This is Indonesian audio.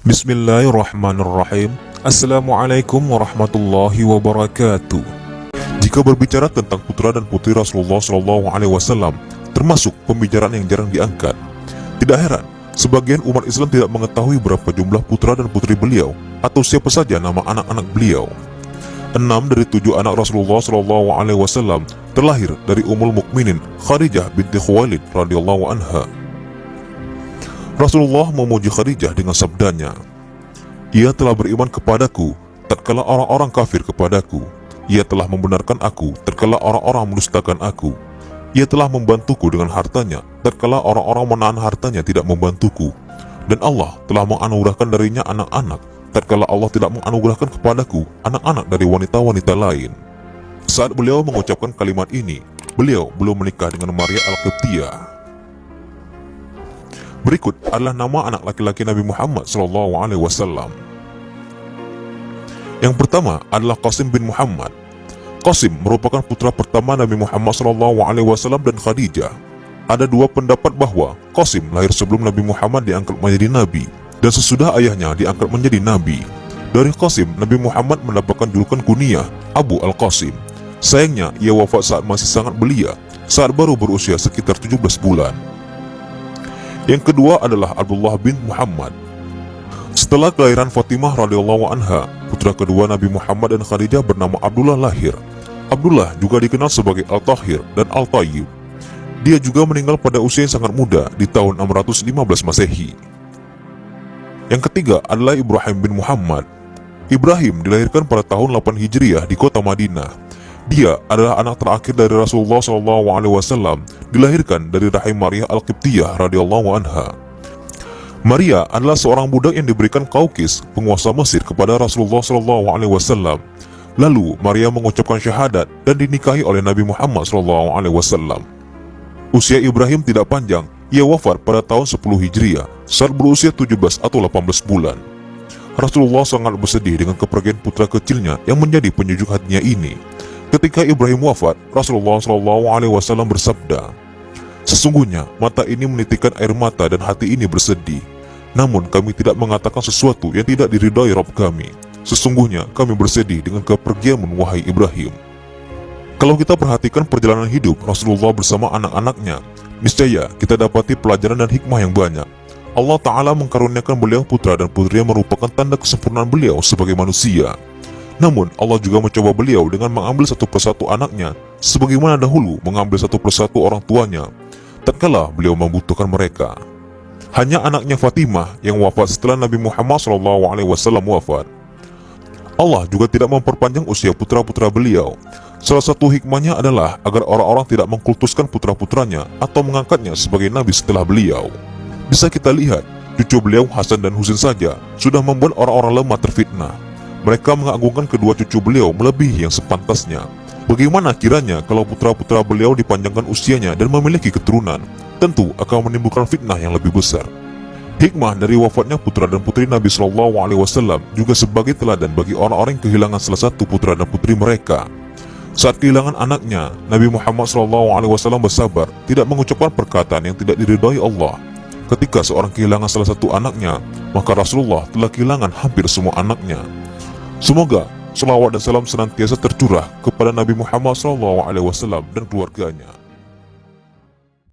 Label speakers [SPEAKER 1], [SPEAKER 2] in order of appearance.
[SPEAKER 1] Bismillahirrahmanirrahim. Assalamualaikum warahmatullahi wabarakatuh. Jika berbicara tentang putra dan putri Rasulullah SAW, termasuk pembicaraan yang jarang diangkat, tidak heran sebagian umat Islam tidak mengetahui berapa jumlah putra dan putri beliau atau siapa saja nama anak-anak beliau. 6 dari 7 anak Rasulullah SAW terlahir dari Ummul Mukminin Khadijah binti Khuwailid radhiyallahu anha. Rasulullah memuji Khadijah dengan sabdanya, "Ia telah beriman kepadaku tatkala orang-orang kafir kepadaku. Ia telah membenarkan aku tatkala orang-orang mendustakan aku. Ia telah membantuku dengan hartanya tatkala orang-orang menahan hartanya tidak membantuku. Dan Allah telah menganugerahkan darinya anak-anak tatkala Allah tidak menganugerahkan kepadaku anak-anak dari wanita-wanita lain." Saat beliau mengucapkan kalimat ini, beliau belum menikah dengan Maria Al-Qibtiyah. Berikut adalah nama anak laki-laki Nabi Muhammad SAW. Yang pertama adalah Qasim bin Muhammad. Qasim merupakan putra pertama Nabi Muhammad SAW dan Khadijah. Ada dua pendapat bahwa Qasim lahir sebelum Nabi Muhammad diangkat menjadi Nabi dan sesudah ayahnya diangkat menjadi Nabi. Dari Qasim, Nabi Muhammad mendapatkan julukan kunyah Abu Al-Qasim. Sayangnya ia wafat saat masih sangat belia, saat baru berusia sekitar 17 bulan. Yang kedua adalah Abdullah bin Muhammad. Setelah kelahiran Fatimah radhiyallahu anha, putra kedua Nabi Muhammad dan Khadijah bernama Abdullah lahir. Abdullah juga dikenal sebagai Al-Tahir dan Al-Tayyib. Dia juga meninggal pada usia yang sangat muda di tahun 615 Masehi. Yang ketiga adalah Ibrahim bin Muhammad. Ibrahim dilahirkan pada tahun 8 Hijriah di kota Madinah. Dia adalah anak terakhir dari Rasulullah SAW, dilahirkan dari rahim Maria Al-Qibtiyah radhiyallahu anha. Maria adalah seorang budak yang diberikan Kaukis, penguasa Mesir, kepada Rasulullah SAW. Lalu Maria mengucapkan syahadat dan dinikahi oleh Nabi Muhammad SAW. Usia Ibrahim tidak panjang, ia wafat pada tahun 10 Hijriah saat berusia 17 atau 18 bulan. Rasulullah sangat bersedih dengan kepergian putra kecilnya yang menjadi penyejuk hatinya ini. Ketika Ibrahim wafat, Rasulullah SAW bersabda, "Sesungguhnya mata ini menitikkan air mata dan hati ini bersedih. Namun kami tidak mengatakan sesuatu yang tidak diridhai Rabb kami. Sesungguhnya kami bersedih dengan kepergianmu, wahai Ibrahim." Kalau kita perhatikan perjalanan hidup Rasulullah bersama anak-anaknya, niscaya kita dapati pelajaran dan hikmah yang banyak. Allah Ta'ala mengkaruniakan beliau putra dan putri yang merupakan tanda kesempurnaan beliau sebagai manusia. Namun Allah juga mencoba beliau dengan mengambil satu persatu anaknya, sebagaimana dahulu mengambil satu persatu orang tuanya tatkala beliau membutuhkan mereka. Hanya anaknya Fatimah yang wafat setelah Nabi Muhammad SAW wafat. Allah juga tidak memperpanjang usia putra-putra beliau. Salah satu hikmahnya adalah agar orang-orang tidak mengkultuskan putra-putranya atau mengangkatnya sebagai nabi setelah beliau. Bisa kita lihat, cucu beliau Hasan dan Husain saja sudah membuat orang-orang lemah terfitnah. Mereka mengagungkan kedua cucu beliau melebihi yang sepantasnya. Bagaimana kiranya kalau putra-putra beliau dipanjangkan usianya dan memiliki keturunan? Tentu akan menimbulkan fitnah yang lebih besar. Hikmah dari wafatnya putra dan putri Nabi SAW juga sebagai teladan bagi orang-orang yang kehilangan salah satu putra dan putri mereka. Saat kehilangan anaknya, Nabi Muhammad SAW bersabar, tidak mengucapkan perkataan yang tidak diridhai Allah. Ketika seorang kehilangan salah satu anaknya, maka Rasulullah telah kehilangan hampir semua anaknya. Semoga selawat dan salam senantiasa tercurah kepada Nabi Muhammad SAW dan keluarganya.